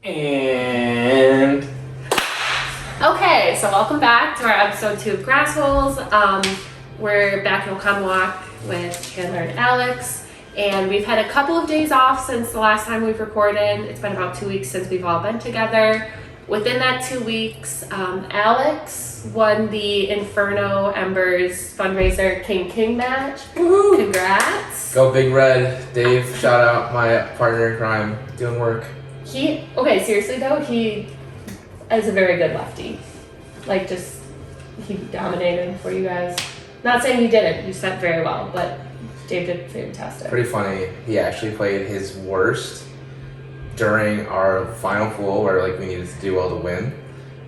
And okay, so welcome back to our episode 2 of Grassholes. We're back in Oconomowoc with Chandler and Alex, and we've had a couple of days off since the last time we've recorded. It's been about 2 weeks since we've all been together. Within that 2 weeks, Alex won the Inferno Embers fundraiser King match. Woohoo! Congrats! Go Big Red. Dave, shout out, my partner in crime, doing work. Okay, seriously though, he is a very good lefty. Like, just, he dominated for you guys. Not saying you didn't, you set very well, but Dave did fantastic. Pretty funny, he actually played his worst during our final pool where we needed to do well to win.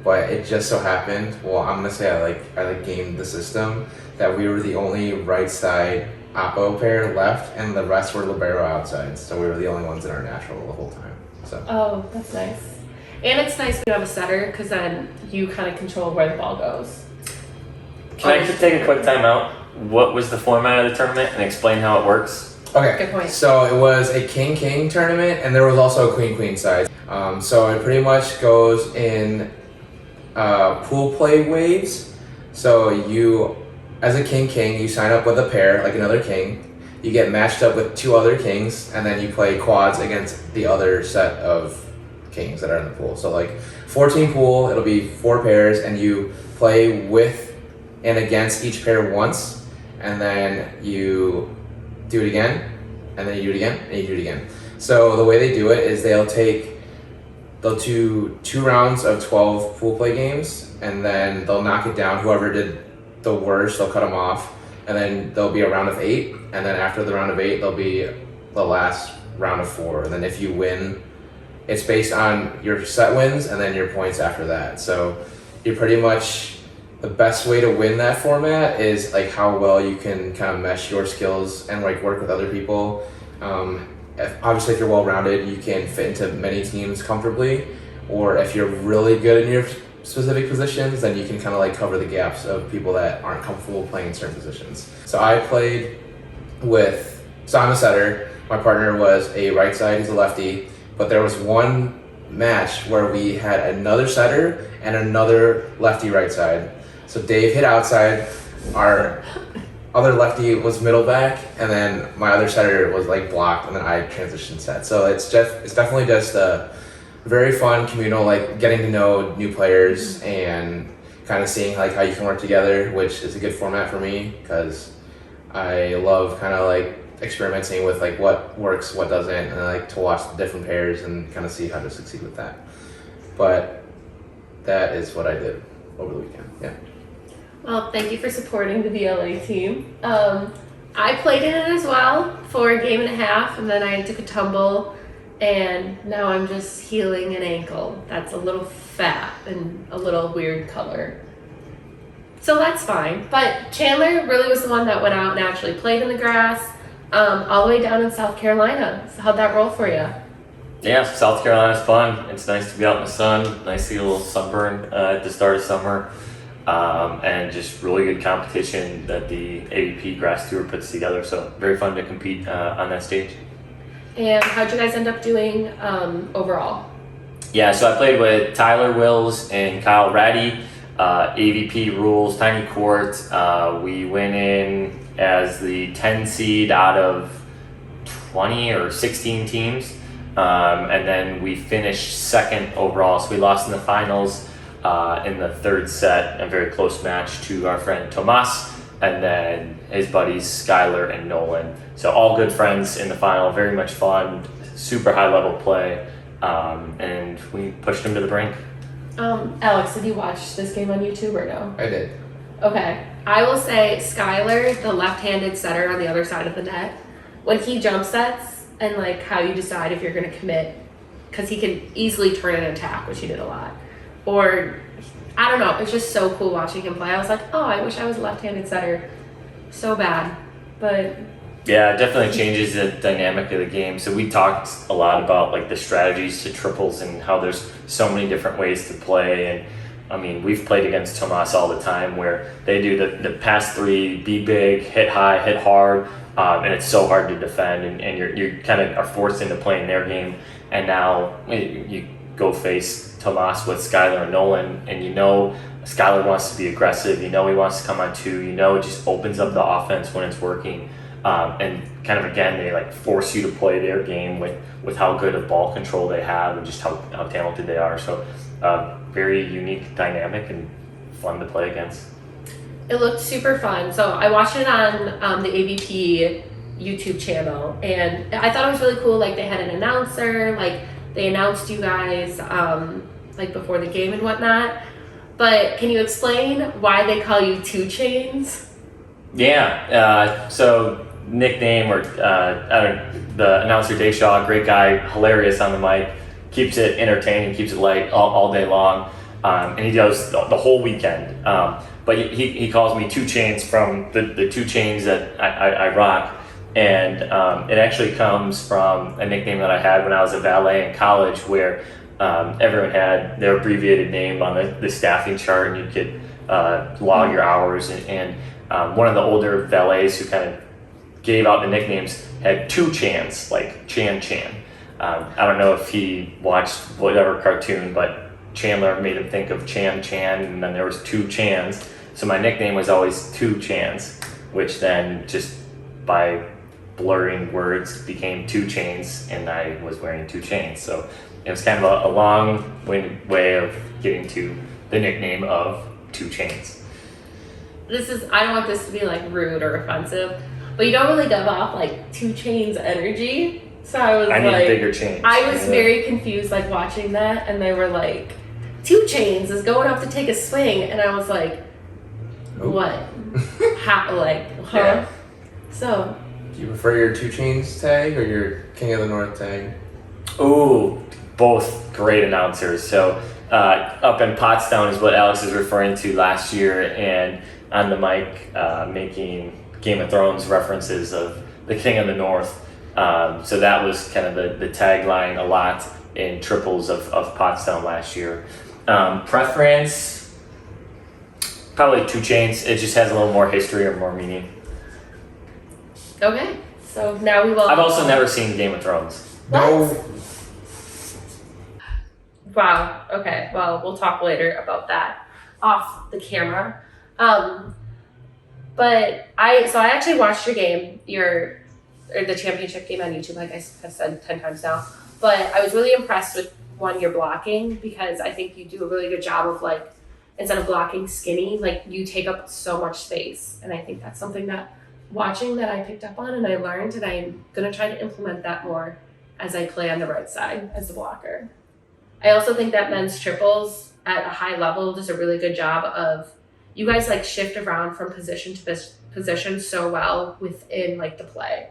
But it just so happened, well, I'm gonna say I gamed the system, that we were the only right side oppo pair left and the rest were libero outside. So we were the only ones in our natural the whole time. So. Oh, that's nice. And it's nice to have a setter because then you kind of control where the ball goes. Can I just take a quick time out? What was the format of the tournament and explain how it works? Okay, good point. So it was a king tournament and there was also a queen side. So it pretty much goes in pool play waves. So you, as a king, you sign up with a pair, like another king. You get matched up with 2 other kings, and then you play quads against the other set of kings that are in the pool. So 14 pool, it'll be 4 pairs, and you play with and against each pair once, and then you do it again, and then you do it again, and you do it again. So the way they do it is they'll do 2 rounds of 12 pool play games, and then they'll knock it down. Whoever did the worst, they'll cut them off. And then there'll be a round of 8, and then after the round of 8, there'll be the last round of 4. And then if you win, it's based on your set wins and then your points after that. So you're pretty much, the best way to win that format is how well you can kind of mesh your skills and work with other people. Obviously, if you're well-rounded, you can fit into many teams comfortably. Or if you're really good in your specific positions, then you can kind of cover the gaps of people that aren't comfortable playing in certain positions. So I played so I'm a setter, my partner was a right side, he's a lefty, but there was one match where we had another setter and another lefty right side. So Dave hit outside, our other lefty was middle back, and then my other setter was blocked, and then I transitioned set. So it's definitely just a very fun communal, getting to know new players and kind of seeing how you can work together, which is a good format for me because I love kind of experimenting with what works, what doesn't, and I like to watch the different pairs and kind of see how to succeed with that. But that is what I did over the weekend. Yeah. Well, thank you for supporting the VLA team. I played in it as well for a game and a half, and then I took a tumble. And now I'm just healing an ankle that's a little fat and a little weird color. So that's fine. But Chandler really was the one that went out and actually played in the grass all the way down in South Carolina. So how'd that roll for you? Yeah, South Carolina's fun. It's nice to be out in the sun. Nice to see a little sunburn at the start of summer. And just really good competition that the AVP Grass Tour puts together. So very fun to compete on that stage. And how'd you guys end up doing overall? Yeah, so I played with Tyler Wills and Kyle Ratty, AVP rules, tiny court. We went in as the 10 seed out of 20 or 16 teams. And then we finished second overall. So we lost in the finals in the 3rd set, a very close match to our friend Tomas, and then his buddies Skylar and Nolan. So all good friends in the final, very much fun, super high level play, and we pushed him to the brink. Alex, did you watch this game on YouTube or no? I did. Okay, I will say Skylar, the left-handed setter on the other side of the net, when he jump sets and how you decide if you're going to commit, because he can easily turn an attack, which he did a lot, or I don't know, it's just so cool watching him play. I was like, oh, I wish I was a left-handed setter so bad, but yeah, it definitely changes the dynamic of the game. So we talked a lot about the strategies to triples and how there's so many different ways to play. And I mean, we've played against Tomas all the time where they do the pass 3, be big, hit high, hit hard, and it's so hard to defend, and you kind of are forced into playing their game. And now you go face Tomas with Skylar and Nolan, and Skylar wants to be aggressive, he wants to come on two, it just opens up the offense when it's working. And kind of again, they like force you to play their game with how good of ball control they have and just how talented they are. So very unique dynamic and fun to play against. It looked super fun. So I watched it on the AVP YouTube channel, and I thought it was really cool. Like they had an announcer, like they announced you guys like before the game and whatnot. But can you explain why they call you Two Chains? Yeah. So nickname or the announcer Dave Shaw, great guy, hilarious on the mic, keeps it entertaining, keeps it light all day long, and he does the whole weekend. But he calls me Two Chains from the two chains that I rock, and it actually comes from a nickname that I had when I was a valet in college, where everyone had their abbreviated name on the staffing chart, and you could log your hours. And one of the older valets who kind of gave out the nicknames had Two Chans, like Chan. I don't know if he watched whatever cartoon, but Chandler made him think of Chan, and then there was Two Chans. So my nickname was always Two Chans, which then just by blurring words became Two Chains, and I was wearing two chains. So it was kind of a long way of getting to the nickname of Two Chains. I don't want this to be like rude or offensive, but you don't really give off like Two Chains energy. So I need bigger chains. I was very confused like watching that, and they were like, Two Chains is going up to take a swing, and I was like, what? How? Like, huh? Yeah. So. Do you prefer your Two Chains tag or your King of the North tag? Ooh, both great announcers. So up in Pottstown is what Alex is referring to last year, and on the mic making Game of Thrones references of the King of the North. So that was kind of the tagline a lot in triples of Pottstown last year. Preference, probably Two Chains. It just has a little more history or more meaning. Okay, so now we will. I've also never seen Game of Thrones. What? No. Wow. Okay. Well, we'll talk later about that off the camera. But I actually watched your game, the championship game on YouTube, like I have said 10 times now. But I was really impressed with your blocking, because I think you do a really good job of like, instead of blocking skinny, like you take up so much space, and I think that's something that watching that I picked up on and I learned, and I'm gonna try to implement that more as I play on the right side as the blocker. I also think that men's triples at a high level does a really good job of, you guys like shift around from position to position so well within like the play.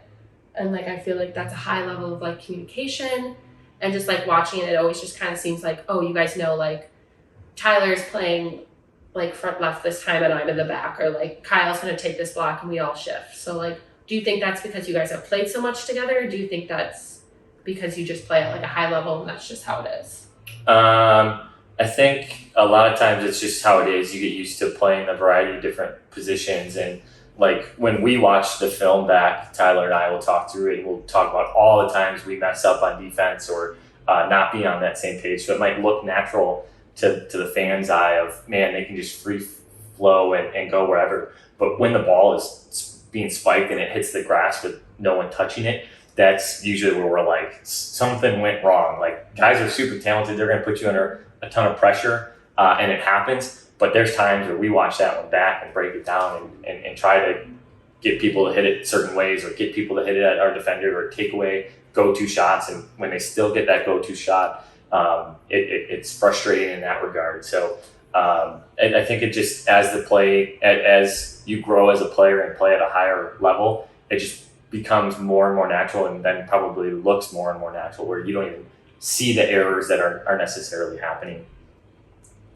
And like, I feel like that's a high level of like communication, and just like watching it always just kind of seems like, oh, you guys know like Tyler's playing like front left this time and I'm in the back, or like Kyle's going to take this block and we all shift. So like, do you think that's because you guys have played so much together, or do you think that's because you just play at like a high level and that's just how it is? I think a lot of times it's just how it is. You get used to playing a variety of different positions, and like when we watch the film back, Tyler and I will talk through it. We'll talk about all the times we mess up on defense or not be on that same page. So it might look natural to the fan's eye of, man, they can just free flow and go wherever. But when the ball is being spiked and it hits the grass with no one touching it, that's usually where we're like, something went wrong. Like, guys are super talented. They're going to put you under a ton of pressure, and it happens. But there's times where we watch that one back and break it down and try to get people to hit it certain ways, or get people to hit it at our defender, or take away go-to shots. And when they still get that go-to shot, it's frustrating in that regard. So I think it just, as you grow as a player and play at a higher level, it just becomes more and more natural, and then probably looks more and more natural, where you don't even see the errors that are necessarily happening.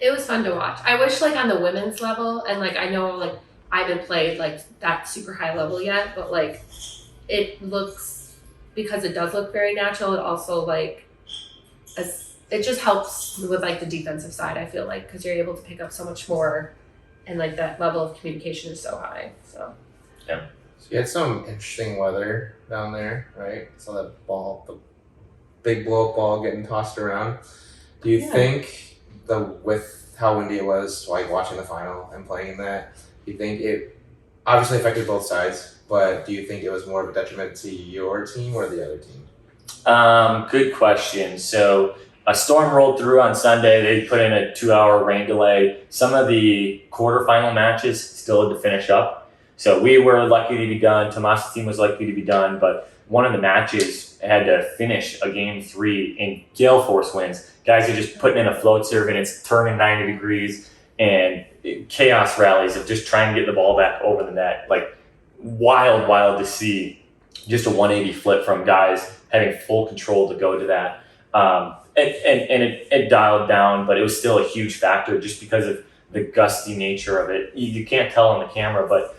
It was fun to watch. I wish like on the women's level, and like I know like I haven't played like that super high level yet, but like it looks, because it does look very natural, it also like it just helps with like the defensive side, I feel like, because you're able to pick up so much more, and like that level of communication is so high. So yeah. So you had some interesting weather down there, right? So that ball, the big blow up ball getting tossed around. Do you Yeah. think with how windy it was, like watching the final and playing in that, do you think it obviously affected both sides, but do you think it was more of a detriment to your team or the other team? Good question. So a storm rolled through on Sunday. They put in a 2-hour rain delay. Some of the quarterfinal matches still had to finish up. So we were lucky to be done. Tomas' team was lucky to be done, but one of the matches had to finish a game 3 in gale force winds. Guys are just putting in a float serve and it's turning 90 degrees, and chaos rallies of just trying to get the ball back over the net. Like wild to see just a 180 flip from guys having full control to go to that. It dialed down, but it was still a huge factor just because of the gusty nature of it. You can't tell on the camera, but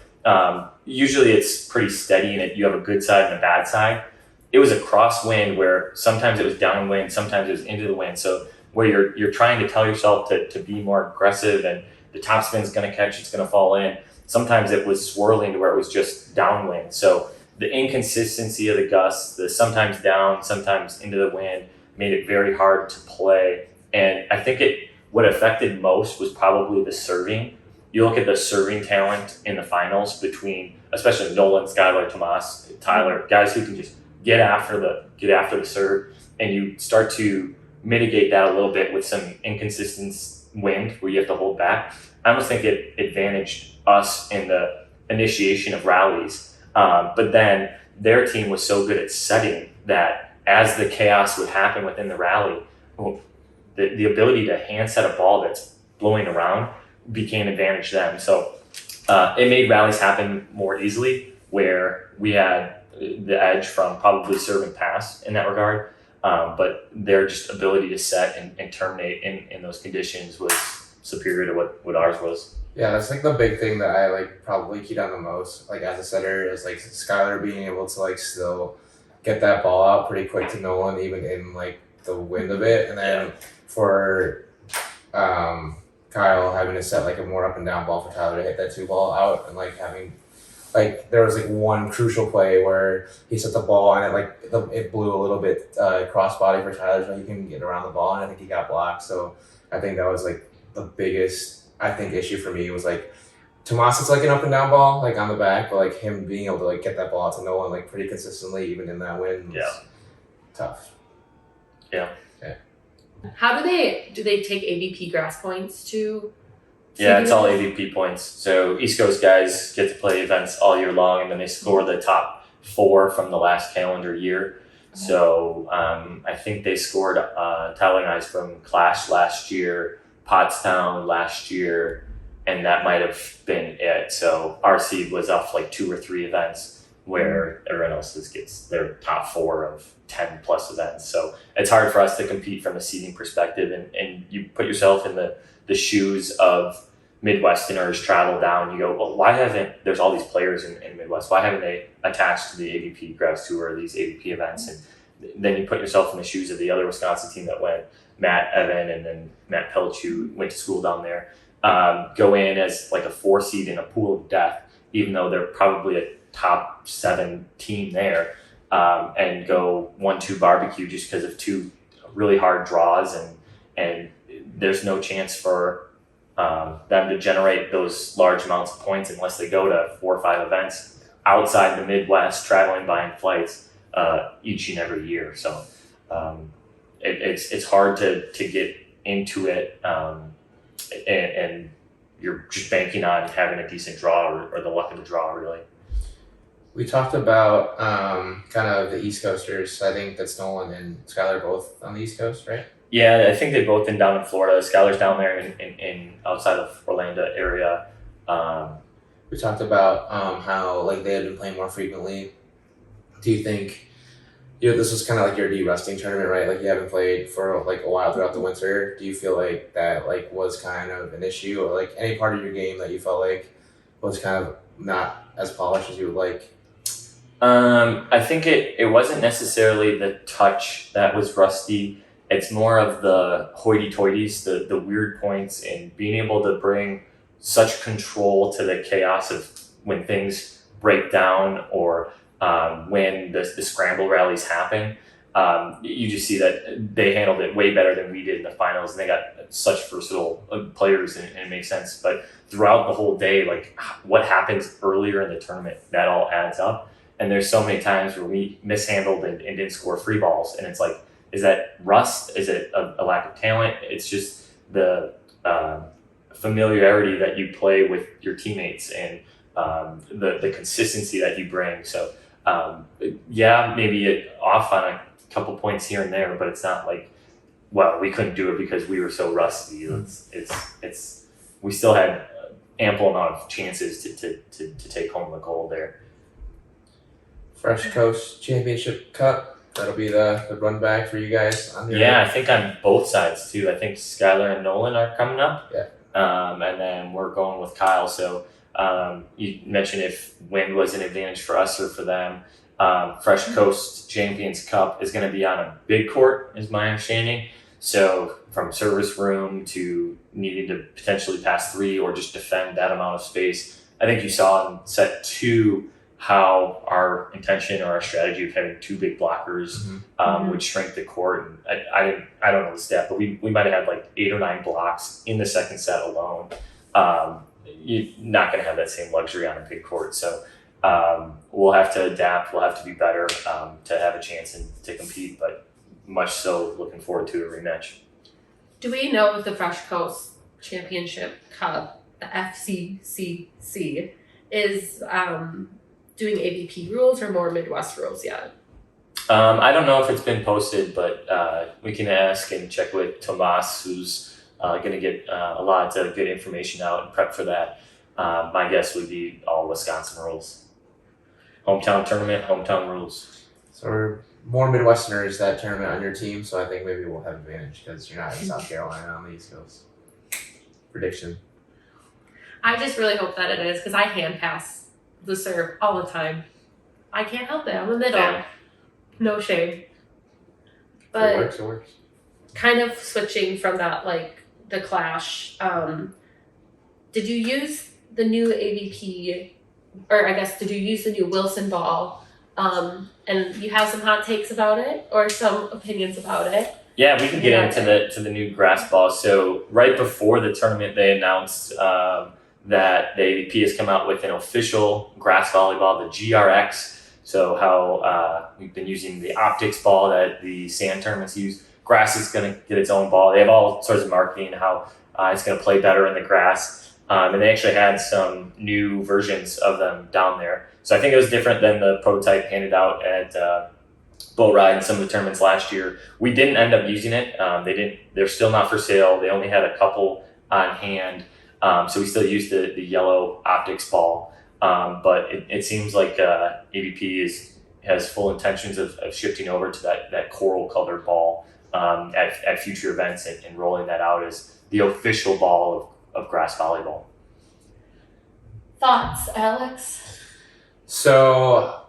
usually it's pretty steady and you have a good side and a bad side. It was a crosswind where sometimes it was downwind, sometimes it was into the wind. So where you're trying to tell yourself to be more aggressive and the topspin's going to catch, it's going to fall in. Sometimes it was swirling to where it was just downwind. So the inconsistency of the gusts, the sometimes down, sometimes into the wind, made it very hard to play. And I think what affected most was probably the serving. You look at the serving talent in the finals between, especially Nolan, Skylar, Tomas, Tyler, guys who can just get after the serve, and you start to mitigate that a little bit with some inconsistent wind where you have to hold back. I almost think it advantaged us in the initiation of rallies. But then their team was so good at setting that as the chaos would happen within the rally, the ability to hand set a ball that's blowing around became an advantage to them. So it made rallies happen more easily, where we had the edge from probably serve and pass in that regard. But their just ability to set and terminate in those conditions was superior to what ours was. Yeah, that's like the big thing that I like probably keyed on the most, like as a setter, is like Skylar being able to like still get that ball out pretty quick to Nolan, even in like the wind of it, and then for Kyle having to set like a more up and down ball for Tyler to hit that 2 ball out, and like having like there was like one crucial play where he set the ball and it blew a little bit crossbody for Tyler, so he couldn't get around the ball, and I think he got blocked. So I think that was like the biggest issue for me was like Tomas, it's like an up and down ball like on the back, but like him being able to like get that ball out to Nolan like pretty consistently even in that wind was tough. How do they take AVP grass points to? Yeah, it's all AVP points. So East Coast guys get to play events all year long, and then they score the top 4 from the last calendar year. So I think they scored Tyler and I's from Clash last year, Pottstown last year, and that might have been it. So our seed was off like 2 or 3 events, where everyone else gets their top 4 of 10 plus events. So it's hard for us to compete from a seeding perspective, and you put yourself in the shoes of Midwesterners travel down. You go, well, why haven't, there's all these players in Midwest, why haven't they attached to the AVP Grass Tour, these AVP events? And then you put yourself in the shoes of the other Wisconsin team that went, Matt, Evan, and then Matt Pelch, who went to school down there, go in as like a 4 seed in a pool of death, even though they're probably a top 7 team there, and go 1-2 barbecue just because of 2 really hard draws, and there's no chance for them to generate those large amounts of points unless they go to 4 or 5 events outside the Midwest, traveling buying flights each and every year. So it's hard to get into it, and you're just banking on having a decent draw or the luck of the draw, really. We talked about kind of the East Coasters. I think that's Nolan and Skylar both on the East Coast, right? Yeah, I think they've both been down in Florida. Skylar's down there in outside of Orlando area. We talked about how like they had been playing more frequently. Do you think this was kind of like your de-rusting tournament, right? Like you haven't played for like a while throughout the winter. Do you feel like that like was kind of an issue, or like any part of your game that you felt like was kind of not as polished as you would like? I think it wasn't necessarily the touch that was rusty. It's more of the hoity-toities, the weird points, and being able to bring such control to the chaos of when things break down, or when the scramble rallies happen. you just see that they handled it way better than we did in the finals, and they got such versatile players, and it makes sense. But throughout the whole day, like what happens earlier in the tournament, that all adds up. And there's so many times where we mishandled and didn't score free balls, and it's like, is that rust? Is it a lack of talent? It's just the familiarity that you play with your teammates and the consistency that you bring. So yeah, maybe off on a couple points here and there, but it's not like, well, we couldn't do it because we were so rusty. It's we still had ample amount of chances to take home the gold there. Fresh Coast Championship Cup. That'll be the run back for you guys. Yeah, I think on both sides too. I think Skylar and Nolan are coming up. Yeah. And then we're going with Kyle. So you mentioned if wind was an advantage for us or for them. Fresh Coast Champions Cup is going to be on a big court, is my understanding. So from service room to needing to potentially pass 3 or just defend that amount of space. I think you saw in set 2 how our intention or our strategy of having 2 big blockers would shrink the court. And I don't know the stat, but we might have had like 8 or 9 blocks in the second set alone. You're not going to have that same luxury on a big court. So we'll have to adapt. We'll have to be better to have a chance and to compete, but much so looking forward to a rematch. Do we know if the Fresh Coast Championship Cup, the FCCC, is doing AVP rules or more Midwest rules yet? I don't know if it's been posted, but we can ask and check with Tomas, who's going to get a lot of good information out and prep for that. My guess would be all Wisconsin rules. Hometown tournament, hometown rules. So we're more Midwesterners that tournament on your team, so I think maybe we'll have advantage because you're not in South Carolina on the East Coast. Prediction. I just really hope that it is because I hand pass the serve all the time. I can't help it. I'm the middle. Yeah. No shame. It But works. kind of switching from that, like the clash. Did you use the new AVP, or I guess did you use the new Wilson Ball? And you have some hot takes about it or some opinions about it. Yeah, we can get into the new grass ball. So right before the tournament, they announced that the AVP has come out with an official grass volleyball, the GRX. So how we've been using the optics ball that the sand tournaments use. Grass is going to get its own ball. They have all sorts of marketing how it's going to play better in the grass. And they actually had some new versions of them down there. So I think it was different than the prototype handed out at Bull Ride and some of the tournaments last year. We didn't end up using it. They're still not for sale. They only had a couple on hand. So we still use the yellow optics ball. But it seems like AVP has full intentions of shifting over to that coral colored ball at future events and rolling that out as the official ball of grass volleyball. Thoughts, Alex? So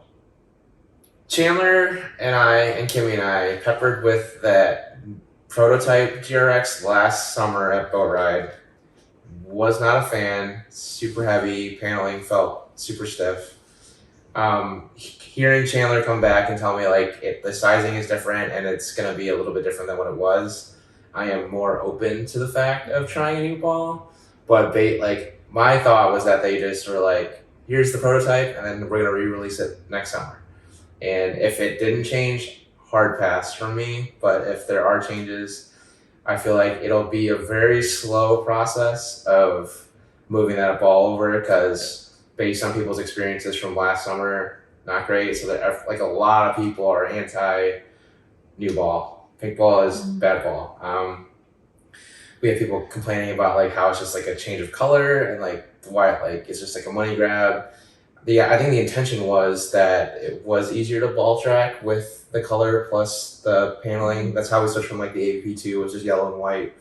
Chandler and I and Kimmy and I peppered with that prototype GRX last summer at Boat Ride. Was not a fan. Super heavy. Paneling felt super stiff. Hearing Chandler come back and tell me like the sizing is different and it's going to be a little bit different than what it was, I am more open to the fact of trying a new ball. But my thought was that they just were like, here's the prototype and then we're going to re-release it next summer. And if it didn't change, hard pass for me. But if there are changes, I feel like it'll be a very slow process of moving that ball over because based on people's experiences from last summer, not great. So that like a lot of people are anti new ball. Pink ball is bad ball. We have people complaining about like how it's just like a change of color and like why like it's just like a money grab. I think the intention was that it was easier to ball track with the color plus the paneling. That's how we switched from like the AVP2, which is yellow and white.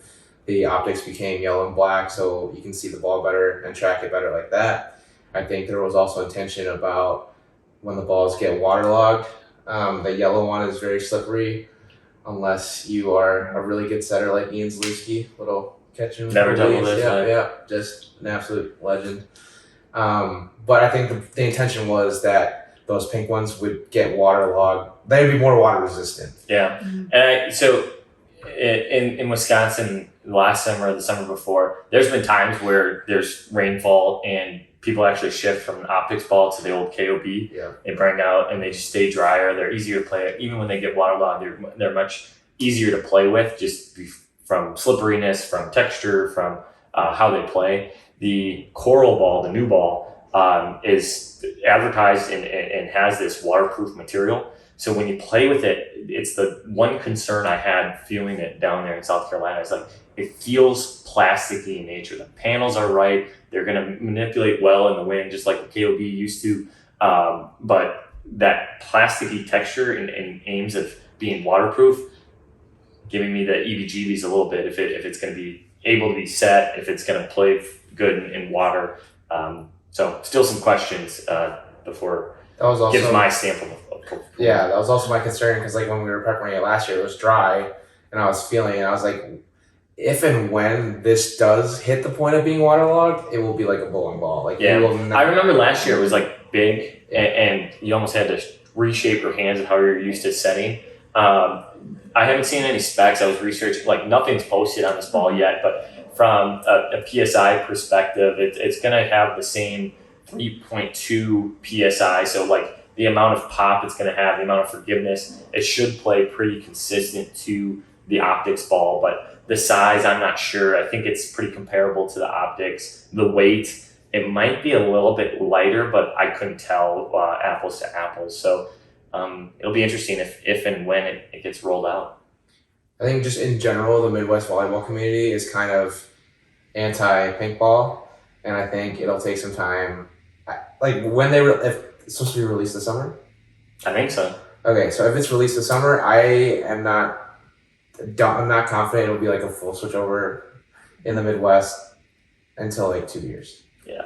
The optics became yellow and black, so you can see the ball better and track it better like that. I think there was also intention about when the balls get waterlogged. The yellow one is very slippery unless you are a really good setter like Ian Zalewski, little catching. Never double this. Yeah, just an absolute legend. But I think the intention was that those pink ones would get waterlogged. They'd be more water resistant. Yeah, and so in Wisconsin last summer or the summer before, there's been times where there's rainfall and people actually shift from an optics ball to the old KOB. Yeah. They bring out and they just stay drier. They're easier to play. Even when they get waterlogged, they're much easier to play with, just from slipperiness, from texture, from how they play. The coral ball, the new ball, is advertised and has this waterproof material. So when you play with it, it's the one concern I had feeling it down there in South Carolina. It's like, it feels plasticky in nature. The panels are right. They're going to manipulate well in the wind, just like the KOB used to. But that plasticky texture and aims of being waterproof, giving me the EBGBs a little bit if it's going to be able to be set, if it's going to play good in water. So still some questions before That was also gives my stamp of Yeah, that was also my concern because like when we were prepping it last year, it was dry, and I was feeling it. I was like, if and when this does hit the point of being waterlogged, it will be like a bowling ball. Like Yeah. it will not, I remember last year it was like big, and you almost had to reshape your hands of how you're used to setting. I haven't seen any specs. I was researching, like nothing's posted on this ball yet, but from a PSI perspective, it's going to have the same 3.2 PSI. So like the amount of pop it's going to have, the amount of forgiveness, it should play pretty consistent to the optics ball. But the size, I'm not sure. I think it's pretty comparable to the optics. The weight, it might be a little bit lighter, but I couldn't tell apples to apples. So it'll be interesting if and when it gets rolled out. I think just in general, the Midwest volleyball community is kind of anti-pink ball, and I think it'll take some time. Like when if it's supposed to be released this summer? I think so. Okay, so if it's released this summer, I'm not confident it'll be like a full switch over in the Midwest until like 2 years. Yeah.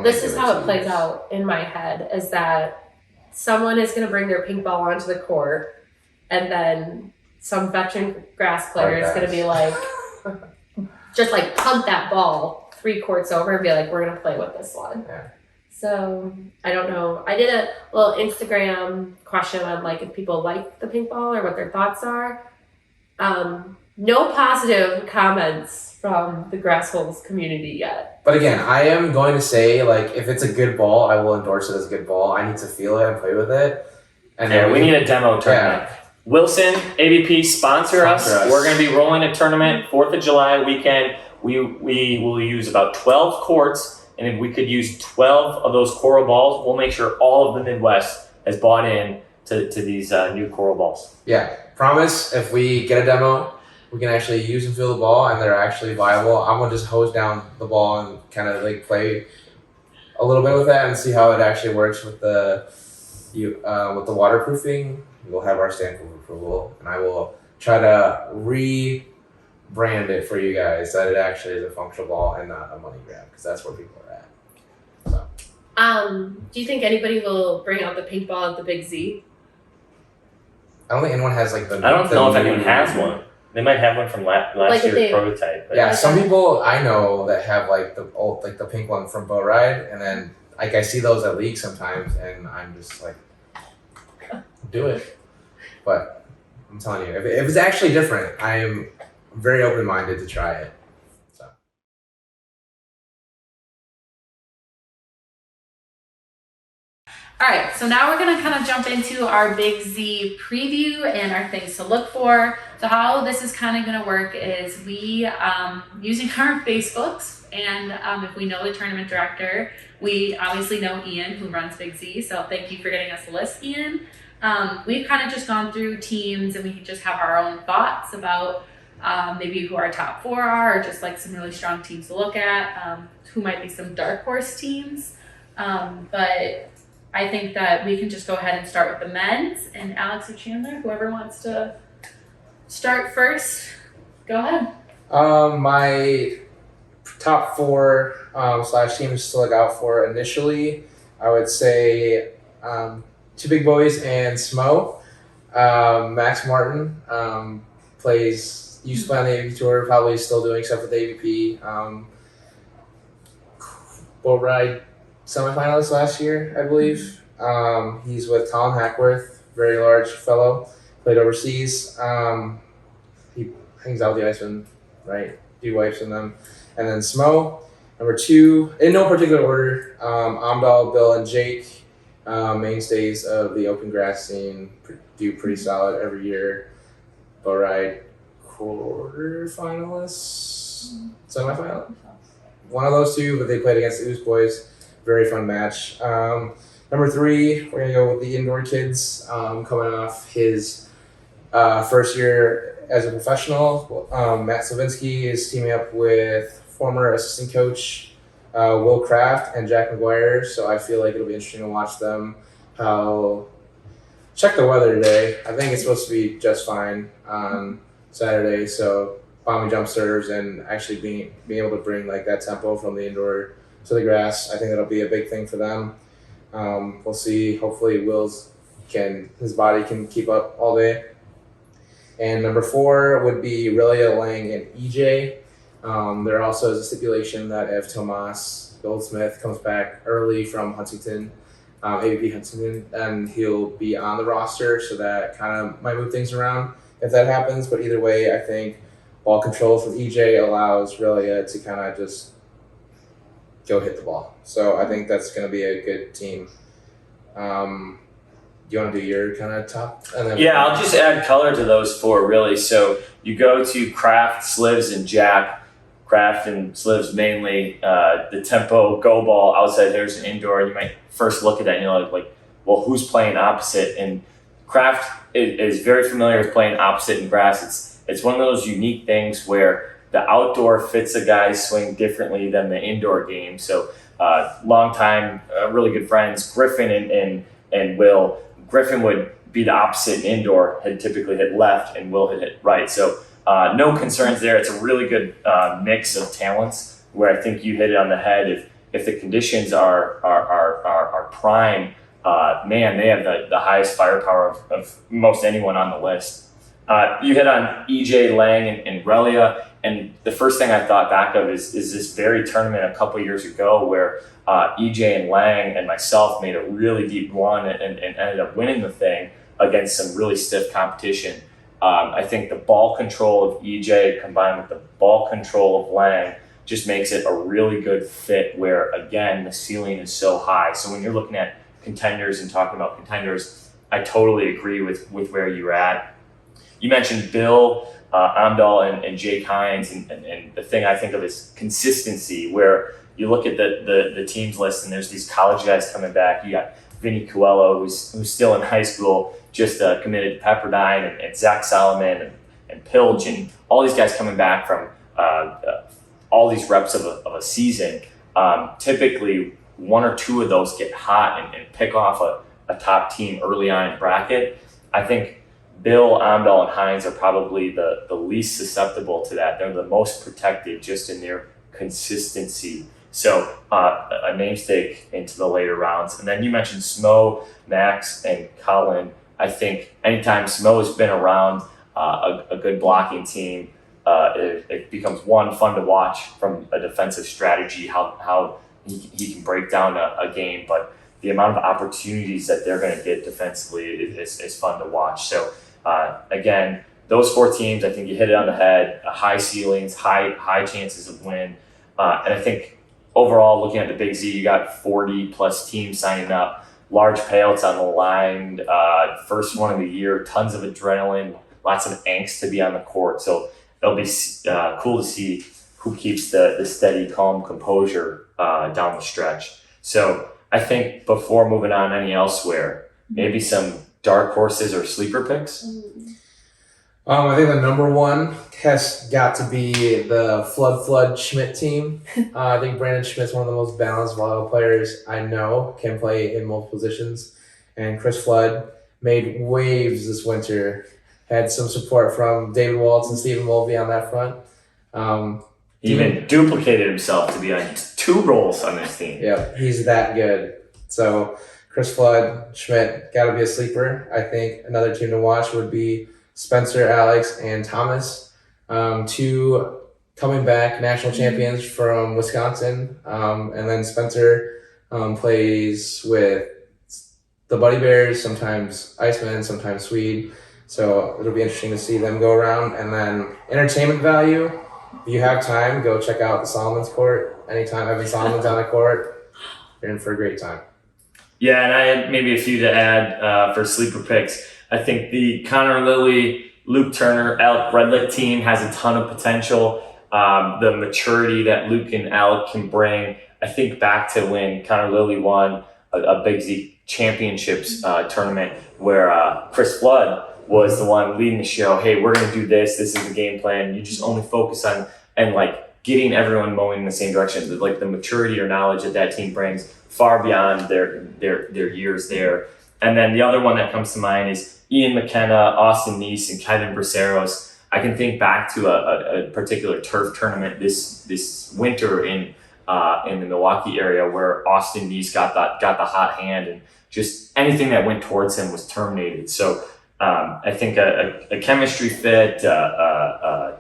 This is how it plays out in my head, is that someone is going to bring their pink ball onto the court, and then some veteran grass player is going to be like, just like punt that ball 3 courts over and be like, we're going to play with this one. Yeah. So I don't know. I did a little Instagram question on like if people like the pink ball or what their thoughts are. No positive comments from the Grassholes community yet. But again, I am going to say, like, if it's a good ball, I will endorse it as a good ball. I need to feel it and play with it. And Yeah, then we need a demo tournament. Wilson, AVP, sponsor us. We're going to be rolling a tournament 4th of July weekend. We will use about 12 courts, and if we could use 12 of those coral balls, we'll make sure all of the Midwest has bought in to these new coral balls. Yeah, promise if we get a demo, we can actually use and feel the ball, and they're actually viable. I'm gonna just hose down the ball and kind of like play a little bit with that and see how it actually works with the waterproofing. We'll have our stamp of approval, and I will try to rebrand it for you guys that it actually is a functional ball and not a money grab, because that's where people are at. So. Do you think anybody will bring out the pink ball at the Big Z? I don't think anyone has like the. I don't know if anyone has one. They might have one from last year's prototype. But Yeah, some people I know that have like the old, like the pink one from Boat Ride, and then like I see those at league sometimes, and I'm just like, do it. But I'm telling you, if it's actually different, I am very open-minded to try it. So. All right, so now we're gonna kind of jump into our Big Z preview and our things to look for. So how this is kind of gonna work is we, using our Facebooks, and if we know the tournament director, we obviously know Ian, who runs Big Z, so thank you for getting us a list, Ian. We've kind of just gone through teams, and we can just have our own thoughts about maybe who our top 4 are, or just like some really strong teams to look at, who might be some dark horse teams. But I think that we can just go ahead and start with the men's, and Alex or Chandler, whoever wants to start first, go ahead. My top 4 / teams to look out for initially, I would say 2 big boys and Smo. Max Martin used to play on the AVP tour, probably still doing stuff with the AVP. Boat Ride semifinalist last year, I believe. He's with Colin Hackworth, very large fellow, played overseas. He hangs out with the Icemen, right? He wipes in them. And then Smo, number 2, in no particular order, Amdal, Bill, and Jake, mainstays of the open grass scene, do pretty solid every year. Bow ride quarterfinalists, semifinal, one of those two, but they played against the Oos boys. Very fun match. Number 3, we're gonna go with the indoor kids. Coming off his first year as a professional, Matt Zalewski is teaming up with former assistant coach Will Kraft and Jack McGuire. So I feel like it'll be interesting to watch them. Check the weather today. I think it's supposed to be just fine on Saturday. So bombing jump serves and actually being able to bring like that tempo from the indoor to the grass, I think that'll be a big thing for them. We'll see. Hopefully his body can keep up all day. And number 4 would be Relia, Lang, and EJ. There also is a stipulation that if Tomas Goldsmith comes back early from Huntington, AVP Huntington, then he'll be on the roster, so that kind of might move things around if that happens. But either way, I think ball control from EJ allows Relia to kind of just go hit the ball. So I think that's going to be a good team. Do you want to do your kind of top? And then Yeah, I'll just add color to those 4 really. So you go to Kraft, Slivs, and Jack. Kraft and Slivs mainly. The tempo, go ball, outside hitters, and indoor. You might first look at that and you're like, well, who's playing opposite? And Kraft is very familiar with playing opposite in grass. It's one of those unique things where the outdoor fits a guy's swing differently than the indoor game. So long time, really good friends, Griffin and Will. Griffin would be the opposite in indoor, had typically hit left, and Will had hit right. So no concerns there. It's a really good mix of talents where I think you hit it on the head. If the conditions are prime, man, they have the highest firepower of most anyone on the list. You hit on EJ, Lang, and Relia. And the first thing I thought back of is this very tournament a couple years ago where EJ and Lang and myself made a really deep run and ended up winning the thing against some really stiff competition. I think the ball control of EJ combined with the ball control of Lang just makes it a really good fit where, again, the ceiling is so high. So when you're looking at contenders and talking about contenders, I totally agree with where you're at. You mentioned Bill, Amdal, and Jake Hines, and the thing I think of is consistency, where you look at the teams list and there's these college guys coming back. You got Vinny Coelho, who's still in high school, just committed to Pepperdine, and Zach Solomon and Pilge, and all these guys coming back from all these reps of a season. Typically, 1 or 2 of those get hot and pick off a top team early on in bracket. I think Bill, Amdal, and Hines are probably the least susceptible to that. They're the most protected just in their consistency. So a namesake into the later rounds. And then you mentioned Smo, Max, and Colin. I think anytime Smo has been around a good blocking team, it becomes fun to watch from a defensive strategy, how he can break down a game, but the amount of opportunities that they're going to get defensively is fun to watch. So again, those 4 teams, I think you hit it on the head, high ceilings, high chances of win. And I think overall, looking at the Big Z, you got 40 plus teams signing up, large payouts on the line, first one of the year, tons of adrenaline, lots of angst to be on the court. So it'll be cool to see who keeps the steady, calm composure down the stretch. So I think before moving on any elsewhere, maybe some dark horses or sleeper picks? I think the number 1 has got to be the Flood Schmidt team. I think Brandon Schmidt's one of the most balanced volleyball players I know, can play in multiple positions. And Chris Flood made waves this winter, had some support from David Waltz and Stephen Mulvey on that front. He even duplicated himself to be on 2 roles on this team. Yeah, he's that good. So Chris Flood, Schmidt, got to be a sleeper. I think another team to watch would be Spencer, Alex, and Thomas. 2 coming back national champions from Wisconsin. And then Spencer plays with the Buddy Bears, sometimes Iceman, sometimes Swede. So it'll be interesting to see them go around. And then entertainment value, if you have time, go check out the Solomon's Court. Anytime Evan Solomon's on the court, you're in for a great time. Yeah, and I had maybe a few to add for sleeper picks. I think the Connor Lilly, Luke Turner, Alec Redlick team has a ton of potential. The maturity that Luke and Alec can bring. I think back to when Connor Lilly won a Big Z Championships tournament where Chris Flood was the one leading the show. Hey, we're going to do this. This is the game plan. You just only focus on and like getting everyone mowing in the same direction. Like the maturity or knowledge that team brings far beyond their years there. And then the other one that comes to mind is Ian McKenna, Austin Neese, and Kevin Braceros. I can think back to a particular turf tournament this winter in the Milwaukee area where Austin Neese got the hot hand, and just anything that went towards him was terminated. So I think a chemistry fit, a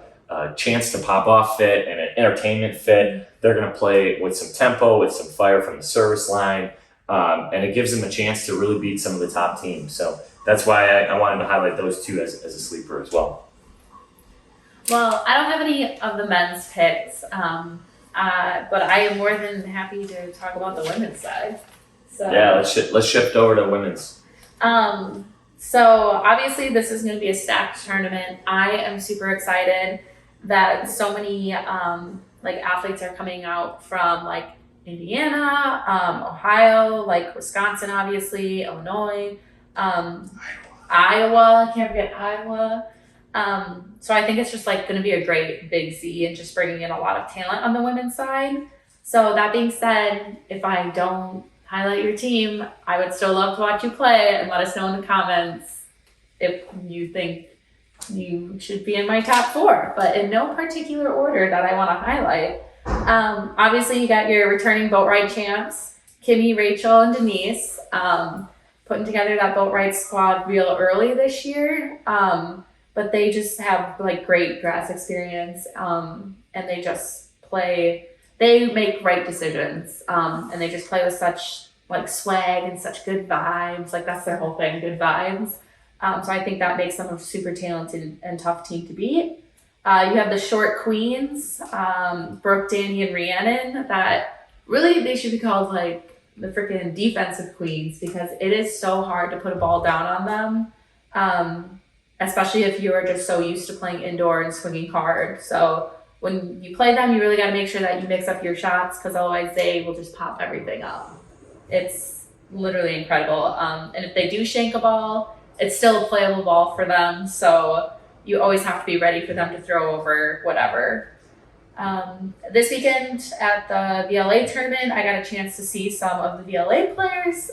chance to pop off fit, and an entertainment fit. They're going to play with some tempo, with some fire from the service line, and it gives them a chance to really beat some of the top teams. So that's why I wanted to highlight those two as a sleeper as well. Well, I don't have any of the men's picks, but I am more than happy to talk about the women's side. So yeah, let's shift over to women's. So obviously this is going to be a stacked tournament. I am super excited that so many like athletes are coming out from like Indiana, Ohio, like Wisconsin, obviously, Illinois, Iowa. I can't forget Iowa. So I think it's just like going to be a great Big Z and just bringing in a lot of talent on the women's side. So that being said, if I don't highlight your team, I would still love to watch you play, and let us know in the comments if you think you should be in my top 4, but in no particular order that I want to highlight. Obviously you got your returning boat ride champs, Kimmy, Rachel, and Denise, putting together that boat ride squad real early this year. But they just have like great grass experience, and they just play, they make right decisions, and they just play with such like swag and such good vibes. Like that's their whole thing, good vibes. So I think that makes them a super talented and tough team to beat. You have the short queens, Brooke, Danny, and Rhiannon, that really they should be called like the freaking defensive queens, because it is so hard to put a ball down on them. Especially if you are just so used to playing indoor and swinging hard. So when you play them, you really got to make sure that you mix up your shots, because otherwise they will just pop everything up. It's literally incredible. And if they do shank a ball, it's still a playable ball for them. So you always have to be ready for them to throw over whatever. This weekend at the VLA tournament, I got a chance to see some of the VLA players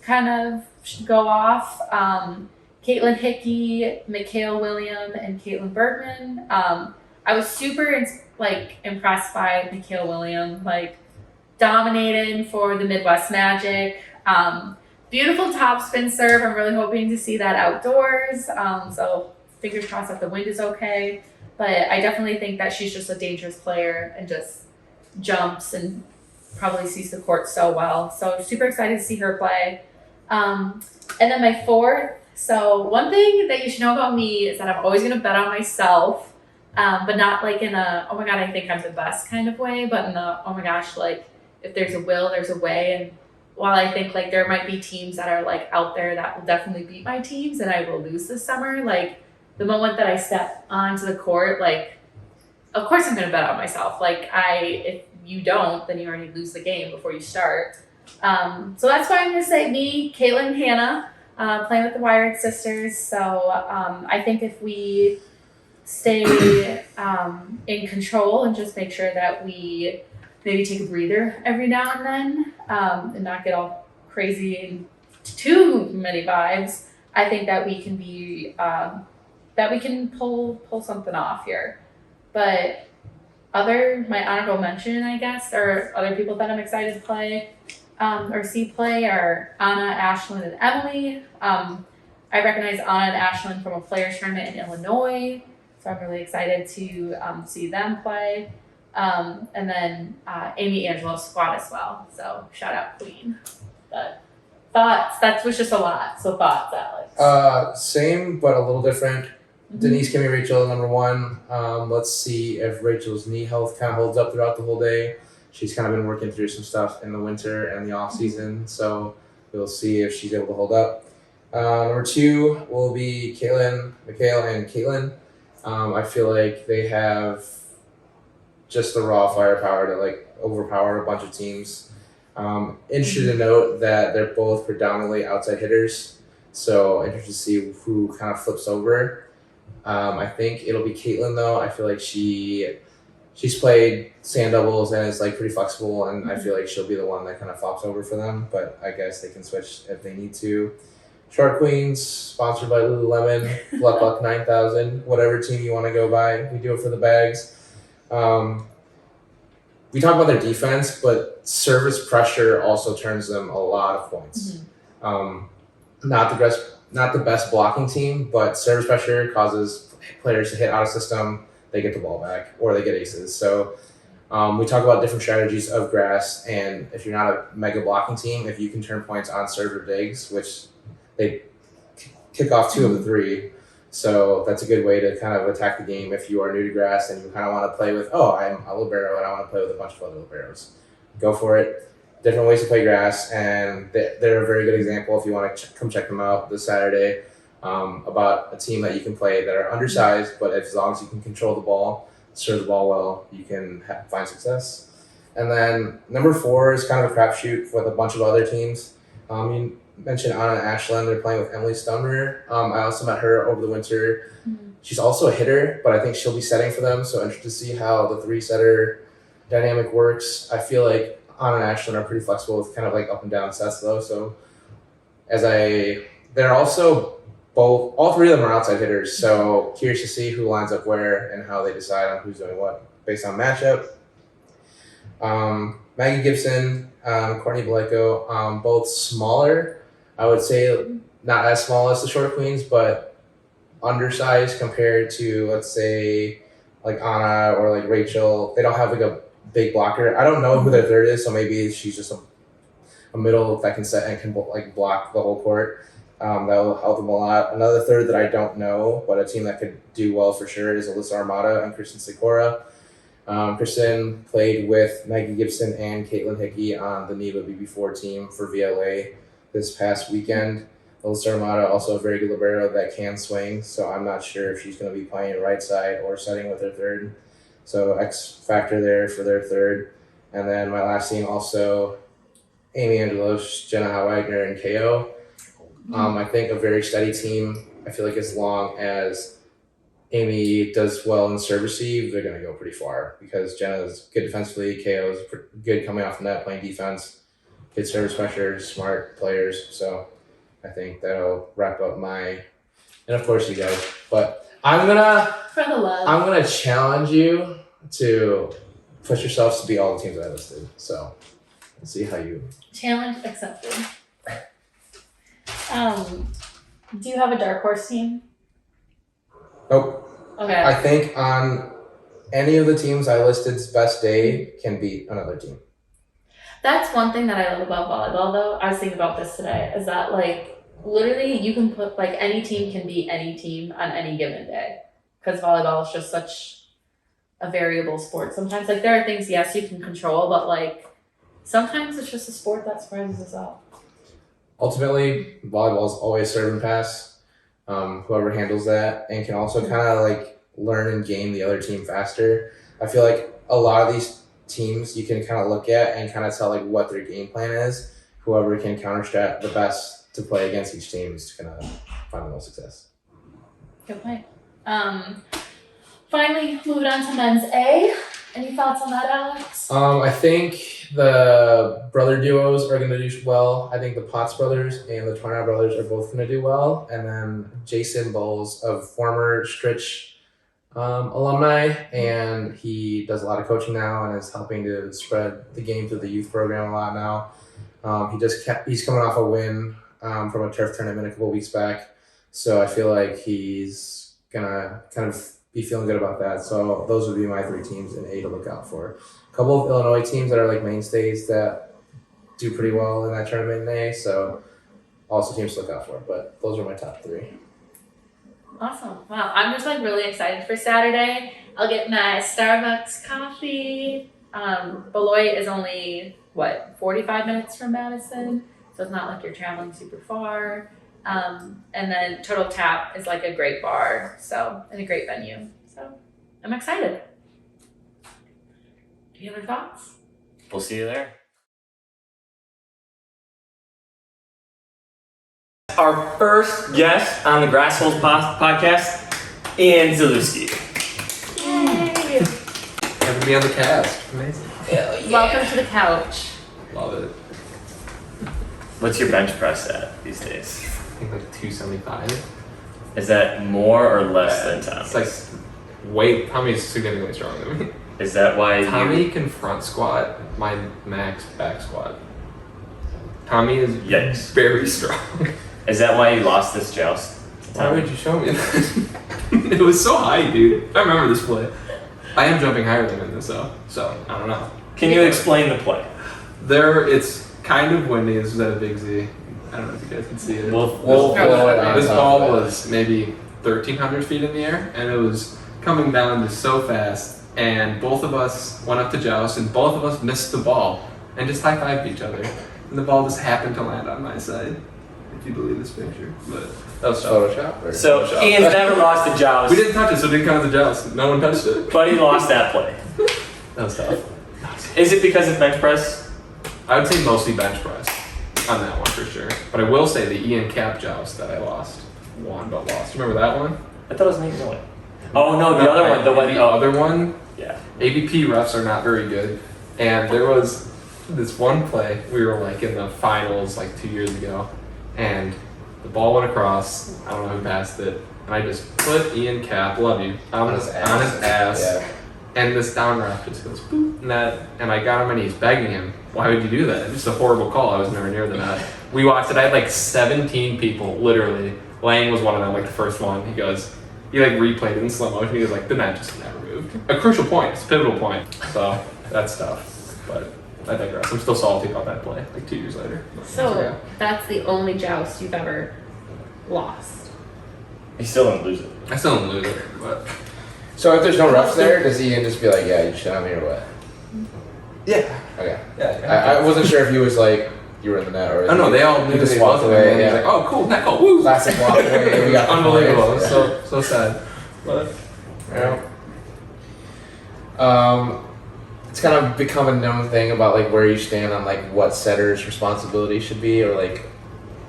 kind of go off. Caitlin Hickey, Mikhail William, and Caitlin Bergman. I was super impressed by Mikhail William, like dominated for the Midwest Magic. Beautiful top spin serve. I'm really hoping to see that outdoors. So fingers crossed that the wind is okay. But I definitely think that she's just a dangerous player and just jumps and probably sees the court so well. So super excited to see her play. And then my 4th. So one thing that you should know about me is that I'm always going to bet on myself, but not like in a, oh my God, I think I'm the best kind of way, but in the, oh my gosh, like if there's a will, there's a way. And while I think like there might be teams that are like out there that will definitely beat my teams and I will lose this summer, like the moment that I step onto the court, like, of course I'm going to bet on myself. Like if you don't, then you already lose the game before you start. So that's why I'm going to say me, Caitlin, and Hannah, playing with the Wired sisters. So I think if we stay in control and just make sure that we maybe take a breather every now and then and not get all crazy and too many vibes, I think that we can be that we can pull something off here. But my honorable mention, I guess, or other people that I'm excited to play or see play are Anna, Ashlyn, and Emily. I recognize Anna and Ashlyn from a players tournament in Illinois, so I'm really excited to see them play. And then Amy Angelo's squad as well. So shout out Queen. But Thoughts? That was just a lot. So thoughts, Alex. Same, but a little different. Denise, Kimmy, Rachel, number one. Let's see if Rachel's knee health kind of holds up throughout the whole day. She's kind of been working through some stuff in the winter and the off season, so we'll see if she's able to hold up. Number two will be Mikhail, and Caitlin. I feel like they have just the raw firepower to like overpower a bunch of teams. Interested to note that they're both predominantly outside hitters, so interested to see who kind of flips over. I think it'll be Caitlin though. I feel like she's played sand doubles and is like pretty flexible, and I feel like she'll be the one that kind of flops over for them. But I guess they can switch if they need to. Short Queens, sponsored by Lululemon, Luck 9000, whatever team you want to go by. We do it for the bags. We talk about their defense, but service pressure also turns them a lot of points. Not the best blocking team, but service pressure causes players to hit out of system. They get the ball back, or they get aces. So we talk about different strategies of grass, and if you're not a mega blocking team, if you can turn points on serve or digs, which they kick off 2 of the 3. So that's a good way to kind of attack the game if you are new to grass and you kind of want to play with, I'm a libero and I want to play with a bunch of other liberos. Go for it. Different ways to play grass, and they're a very good example if you want to come check them out this Saturday about a team that you can play that are undersized, but as long as you can control the ball, serve the ball well, you can find success. And then number 4 is kind of a crapshoot with a bunch of other teams. You mentioned Anna and Ashland. They're playing with Emily Stumner. I also met her over the winter. She's also a hitter, but I think she'll be setting for them. So interested to see how the 3-setter dynamic works. I feel like Anna and Ashland are pretty flexible with kind of like up and down sets though. So they're also all 3 of them are outside hitters. So curious to see who lines up where and how they decide on who's doing what based on matchup. Maggie Gibson, Courtney Bleko, both smaller. I would say not as small as the Short Queens, but undersized compared to, let's say, like Anna or like Rachel. They don't have like a big blocker. I don't know who their third is, so maybe she's just a middle that can set and can like block the whole court. That will help them a lot. Another third that I don't know, but a team that could do well for sure is Alyssa Armada and Kristen Sikora. Kristen played with Maggie Gibson and Caitlin Hickey on the NEVA BB4 team for VLA this past weekend. Alyssa Armada, also a very good libero that can swing, so I'm not sure if she's going to be playing right side or setting with her third. So X factor there for their third. And then my last team also, Amy Angelos, Jenna Howe-Wagner, and KO. I think a very steady team. I feel like as long as Amy does well in serve receive, they're going to go pretty far because Jenna's good defensively, KO is good coming off the net, playing defense, good service pressure, smart players. So I think that'll wrap up and of course you guys. But I'm gonna challenge you to push yourselves to beat all the teams I listed. So let's see how you. Challenge accepted. Do you have a dark horse team? Nope. Okay. I think on any of the teams I listed's best day can beat another team. That's one thing that I love about volleyball, though. I was thinking about this today, is that, like, literally you can put, like, any team can beat any team on any given day. Because volleyball is just such a variable sport. Sometimes, like, there are things, yes, you can control, but, like, sometimes it's just a sport that surprises us all. Ultimately, volleyball is always serve and pass. Whoever handles that and can also kind of, like, learn and game the other team faster. I feel like a lot of these teams you can kind of look at and kind of tell like what their game plan is. Whoever can counter-strat the best to play against each team is going to find the most success. Good point. Finally, moving on to men's A. Any thoughts on that, Alex? I think the brother duos are going to do well. I think the Potts brothers and the Tornado brothers are both going to do well. And then Jason Bowles, of former Stritch alumni, and he does a lot of coaching now and is helping to spread the game through the youth program a lot now. He's coming off a win from a turf tournament a couple weeks back, so I feel like he's gonna kind of be feeling good about that. So those would be my 3 teams in A to look out for. A couple of Illinois teams that are like mainstays that do pretty well in that tournament in A, so also teams to look out for. But those are my top 3. Awesome. Wow. I'm just like really excited for Saturday. I'll get my Starbucks coffee. Beloit is only 45 minutes from Madison, so it's not like you're traveling super far. And then Total Tap is like a great bar, so and a great venue. So I'm excited. Do you have any thoughts? We'll see you there. Our first guest on the Grassholes podcast, Ian Zalewski. Yay! Having me on the cast. Amazing. Hell yeah. Welcome to the couch. Love it. What's your bench press at these days? I think like 275. Is that more or less than It's Tommy's? like way. Tommy's significantly stronger than me. Is that why Tommy can front squat my max back squat. Tommy is Yikes. very strong. Is that why you lost this joust? Why would you show me that? It was so high, dude. I remember this play. I am jumping higher than in this though, so I don't know. Can you explain the play? It's kind of windy. This was at a Big Z. I don't know if you guys can see it. We'll blow it on This top ball of it. was maybe 1,300 feet in the air, and it was coming down just so fast. And both of us went up to joust, and both of us missed the ball and just high-fived each other. And the ball just happened to land on my side, if you believe this picture. But that was tough. Photoshop? Or? So Photoshop. Ian's never lost a joust, We didn't touch it, so it didn't count as a joust. No one touched it. but he lost that play. That was tough. Is it because of bench press? I would say mostly bench press on that one for sure. But I will say the Ian Cap joust that I won but lost. Remember that one? I thought it was Nathan Miller. Oh no, the other one. The one. The Oh, other one. yeah. AVP refs are not very good, and there was this one play we were like in the finals like 2 years ago, and the ball went across. I don't know who passed it, and I just put Ian Cap, love you, on his ass, Yeah. and this down ref just goes boop, and I got on my knees begging him, why would you do that? It's just a horrible call. I was never near the net. We watched it. I had like 17 people literally. Lang was one of them, like the first one. He like replayed it in slow motion. He was like, the net just never moved. A crucial point. It's a pivotal point. So that's tough. But I digress. I'm still salty about that play, like 2 years later. So Yeah. that's the only joust you've ever lost. He still didn't lose it. I still don't lose it, but So if there's no refs there, does Ian just be like, yeah, you shit on me or what? yeah. Okay. Yeah. I wasn't sure if he was like, you were in the net or. Oh no, they all he knew just they walked wasn't. away. And Yeah. he's like, oh cool, net goal, woo. Classic walk away. We got the Unbelievable. points. It's so sad. But Yeah. It's kind of become a known thing about like where you stand on like what setter's responsibility should be or like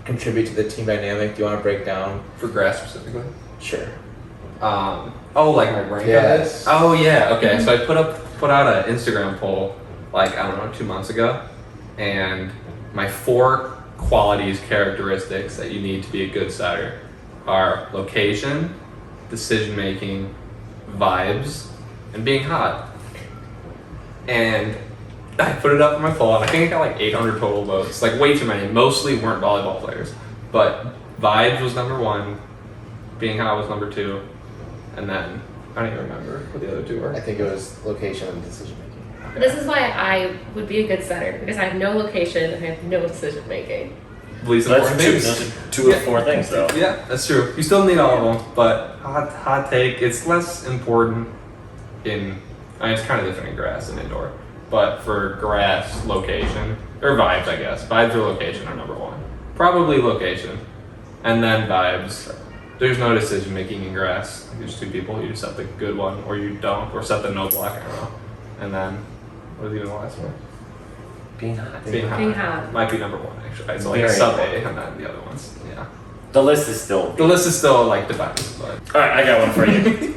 contribute to the team dynamic. Do you want to break down? for grass specifically. Sure. Oh, like my brain. Yes. Oh yeah. Okay. So I put out an Instagram poll like I don't know 2 months ago, and my 4 characteristics that you need to be a good setter are location, decision making, vibes, and being hot. And I put it up on my poll, and I think I got like 800 total votes. Like way too many. Mostly weren't volleyball players, but vibes was number 1, being hot was number 2, and then I don't even remember what the other 2 were. I think it was location and decision making. This is why I would be a good setter because I have no location and I have no decision making. Least So that's important two, things. those are 2 of 4 things, though. Yeah, that's true. You still need all of them, but hot take. It's less important in. I mean, it's kind of different in grass and indoor, but for grass, location or vibes, I guess vibes or location are number 1. Probably location, and then vibes. There's no decision making in grass. There's 2 people. You just set the good one, or you don't, or set the no block. I don't know. And then what was even the last one? Being hot. Being Being hot. might be number 1 actually. So like Very sub A, and then the other ones. Yeah. The list is still. The list is still like divided, but. All right, I got one for you.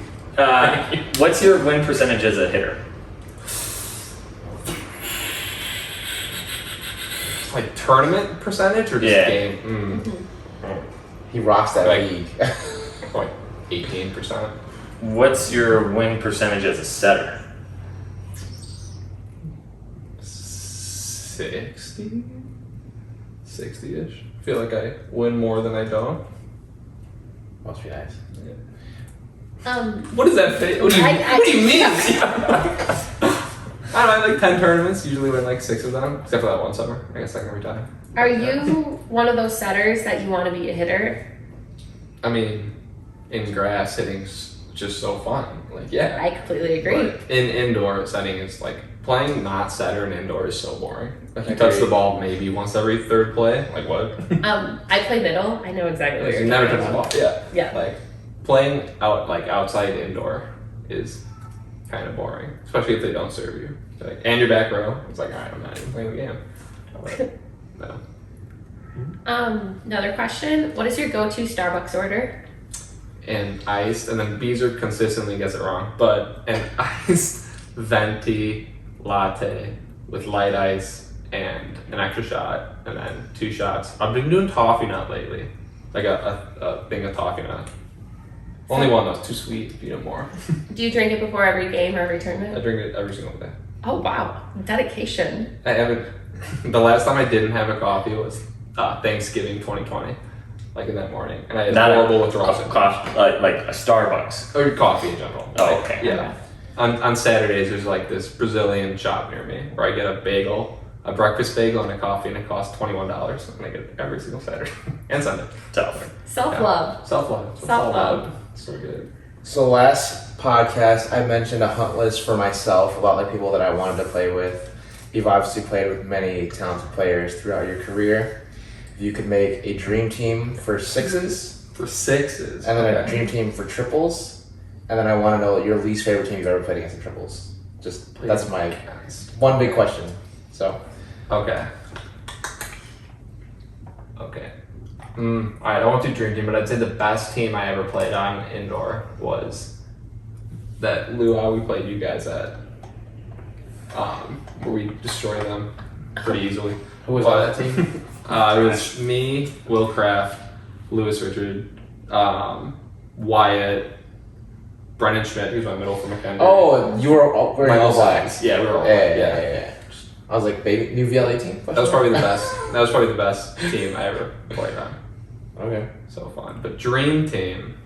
What's your win percentage as a hitter? Like tournament percentage or just Yeah. game? He rocks that Like- league. Like 18%. What's your win percentage as a setter? 60? 60-ish. I feel like I win more than I don't. Must be nice. What does that fit? What do you mean? I don't know, I like 10 tournaments, usually win like 6 of them, except for that one summer. I guess I can retire. Are you one of those setters that you want to be a hitter? I mean, in grass, hitting's just so fun. Like, yeah. I completely agree. But in indoor setting, it's like playing not setter in indoor is so boring. Like you Agreed. touch the ball maybe once every third play. Like what? I play middle. I know exactly what You you're never talking touch the about. ball. Yeah. Yeah. Like playing outside indoor is kind of boring, especially if they don't serve you. Like, and your back row, it's like, all right, I'm not even playing the game. But, no. Another question. What is your go-to Starbucks order? And iced, and then Beezer consistently gets it wrong, but an iced venti latte with light ice and an extra shot, and then 2 shots. I've been doing toffee nut lately, like a thing of toffee nut. Only one though, it's too sweet if you need more. Do you drink it before every game or every I tournament? drink it every single day. Oh wow, dedication. I haven't. The last time I didn't have a coffee was Thanksgiving 2020, like in that morning, and I had Not horrible a withdrawals. coffee, like a Starbucks. Or coffee in general. Oh, Like, okay. Yeah. On Saturdays, there's like this Brazilian shop near me where I get a bagel, a breakfast bagel, and a coffee, and it costs $21. And I get it every single Saturday and Sunday. Tough. Self-love. Self-love. Self-love. So good. So last podcast, I mentioned a hunt list for myself about like people that I wanted to play with. You've obviously played with many talented players throughout your career. If you could make a dream team for sixes, For sixes. and then a Okay. dream team for triples, and then I want to know your least favorite team you've ever played against in triples. Just that's my one big question. So Okay. Okay. Alright, I won't do dream team, but I'd say the best team I ever played on indoor was that luau we played you guys at. Where we destroyed them pretty easily. who was on that team? It was me, Will Kraft, Lewis Richard, Wyatt, Brennan Schmidt, who's my middle for McKendree. Oh, you were all wearing all black. Yeah, we were all Yeah. I was like, baby, new VLA team. That was probably the best. That was probably the best team I ever played on. Okay. So fun. But dream team.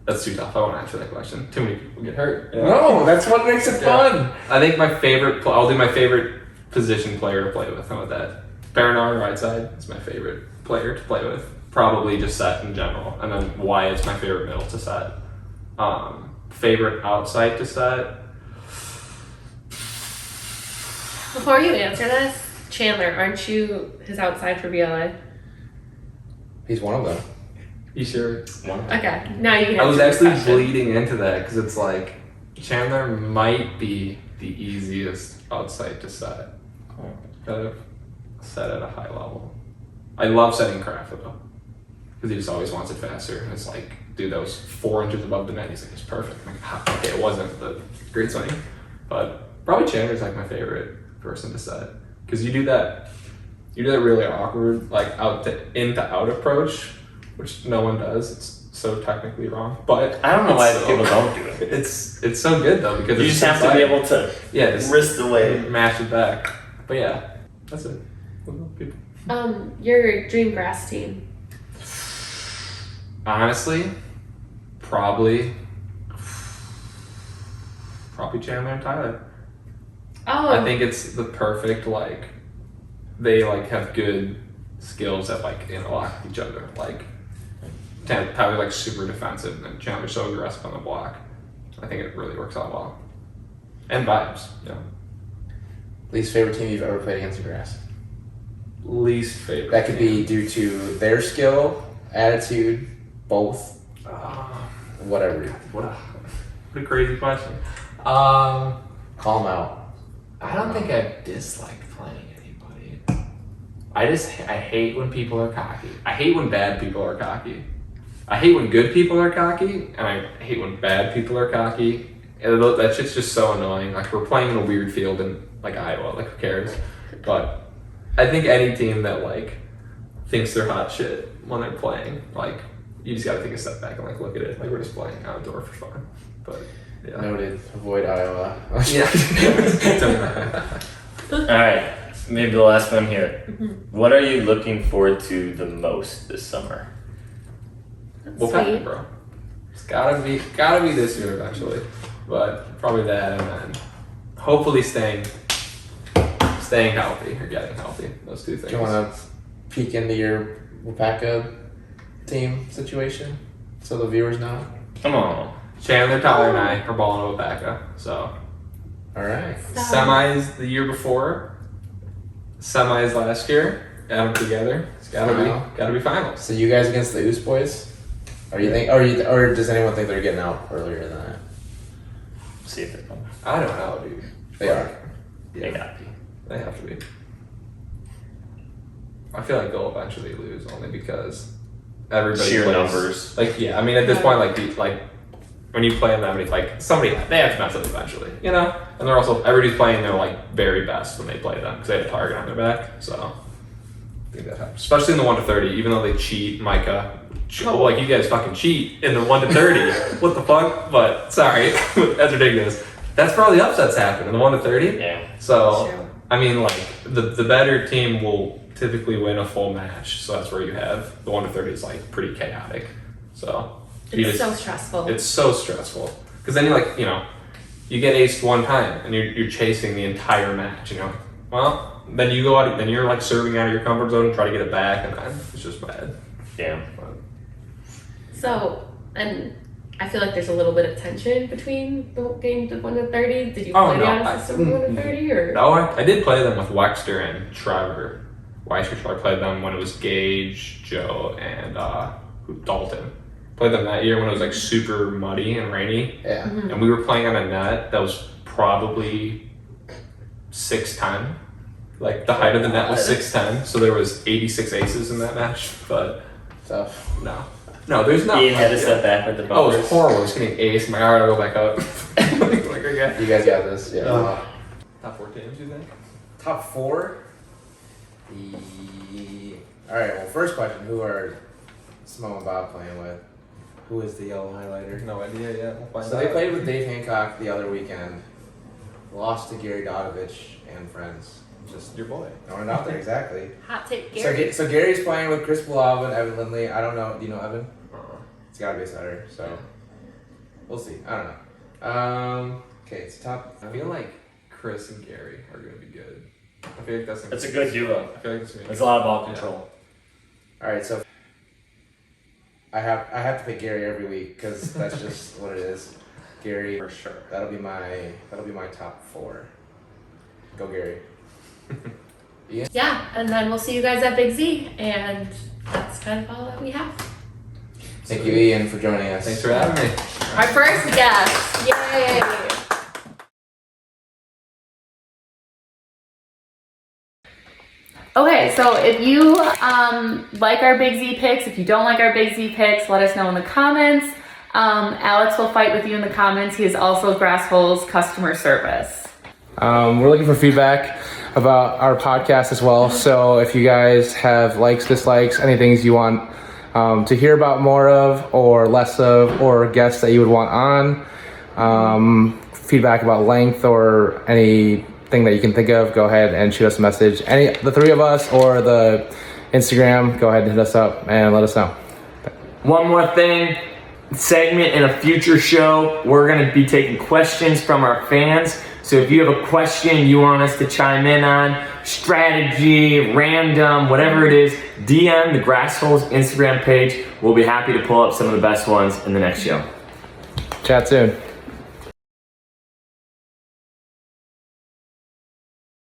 That's too tough. I won't answer that question. Too many people get hurt. No, that's what makes it fun. I think my favorite. I'll do my favorite position player to play with. How about that? Bernard right side is my favorite player to play with. Probably just set in general, and then Wyatt's my favorite middle to set. Favorite outside to set. Before you answer this, Chandler, aren't you his outside for VLA? He's one of them. You sure? Okay, now you can I was answer this actually question. bleeding into that because it's like Chandler might be the easiest outside to set. That I've set at a high level. I love setting Kraft though, because he just always wants it faster. And it's like, dude, that was 4 inches above the net. He's like, it's perfect. I'm like, okay, it wasn't, but great swing. But probably Chandler's like my favorite person to set because you do that really awkward like in to out approach, which no one does. It's so technically wrong, but I don't know why it's people don't do it. It's so good though because You it's just have to be able to just wrist away. mash it back. But yeah, that's it. People. Your dream grass team. Honestly, probably Chandler and Tyler. Oh, I think it's the perfect like they like have good skills that like interlock with each other. Like Tyler like super defensive and Chandler's so aggressive on the block. I think it really works out well. And vibes, yeah. Least favorite team you've ever played against in grass. Least favorite. That could team. be due to their skill, attitude, both, whatever. What a crazy question. Call them out. I don't think I dislike playing anybody. I hate when people are cocky. I hate when bad people are cocky. I hate when good people are cocky, and I hate when bad people are cocky. And that shit's just so annoying. Like, we're playing in a weird field in, like, Iowa. Like, who cares? But I think any team that, like, thinks they're hot shit when they're playing, like, you just gotta take a step back and, like, look at it. Like, we're just playing outdoor for fun. But, yeah. Noted. Avoid Iowa. Yeah. Alright, maybe the last one here. What are you looking forward to the most this summer? Well, sweet. bro. It's gotta be this year eventually, but probably that, and then hopefully staying staying healthy or getting healthy. Those two things. Do you want to peek into your Wapaka team situation so the viewers know? Come on. Chandler, Tyler, and I are balling with Wapaka. So All right. semis the year before, semis last year. Add them together. It's gotta be finals. So you guys against the Oos boys? Or does anyone think they're getting out earlier than that? See if they come. I don't know, dude. They are. They got to be. They have to be. I feel like they'll eventually lose only because everybody Sheer plays. numbers. Like yeah, I mean at this point like when you play them that many, like they have to mess up eventually, you know. And they're also everybody's playing their like very best when they play them because they have a target on their back. So I think that happens, especially in the 1-30. Even though they cheat, Micah. Like you guys fucking cheat in the 1-30. What the fuck? But sorry, that's ridiculous. That's probably upsets happen in the 1-30. Yeah. So I mean, like the better team will typically win a full match. So that's where you have the 1-30 is like pretty chaotic. So It's so stressful. it's so stressful because then you're like, you know, you get aced one time and you're chasing the entire match. You know, well then you go out, then you're like serving out of your comfort zone and try to get it back, and then it's just bad. Yeah. So, and I feel like there's a little bit of tension between the games of 1-30. Did you Oh, play no, the honor system of 1-30 or? No, I did play them with Wexter and Trevor. I played them when it was Gage, Joe, and Dalton. Played them that year when it was like super muddy and rainy. Yeah. And we were playing on a net that was probably 6'10". Like the height of the net was 6'10", so there was 86 aces in that match. But Tough. no, there's not. Ian had to step back with the Oh, it bumpers. was horrible. I was getting ace. My I gotta go back up. Like, okay. You guys got this. Yeah. Top 4 teams, you think? Top 4? All right. Well, first question: who are Smo and Bob playing with? Who is the yellow highlighter? No idea yet. We'll find So out. they played with Dave Hancock the other weekend. Lost to Gary Dodovich and friends. Just Your boy. throwing it out there, exactly. Hot take, So, Gary. so Gary's playing with Chris Blavin, Evan Lindley. I don't know. Do you know Evan? It's got to be a setter. So we'll see. I don't know. Okay, it's top. I feel like Chris and Gary are gonna be good. I feel like that's That's a good duo. I feel like that's gonna be There's a lot of ball control. All right, so I have to pick Gary every week because that's just what it is. Gary, For sure. that'll be my top 4. Go Gary. Yeah, and then we'll see you guys at Big Z, and that's kind of all that we have. Thank you, Ian, for joining us. Thanks for having me. Our first guest. Yay! Okay, so if you like our Big Z picks, if you don't like our Big Z picks, let us know in the comments. Alex will fight with you in the comments. He is also Grassholes customer service. We're looking for feedback about our podcast as well. So if you guys have likes, dislikes, any things you want to hear about more of or less of, or guests that you would want on, feedback about length or anything that you can think of, go ahead and shoot us a message. The 3 of us or the Instagram, go ahead and hit us up and let us know. One more thing, segment in a future show, we're going to be taking questions from our fans. So if you have a question you want us to chime in on, strategy, random, whatever it is, DM the Grassholes Instagram page. We'll be happy to pull up some of the best ones in the next show. Chat soon.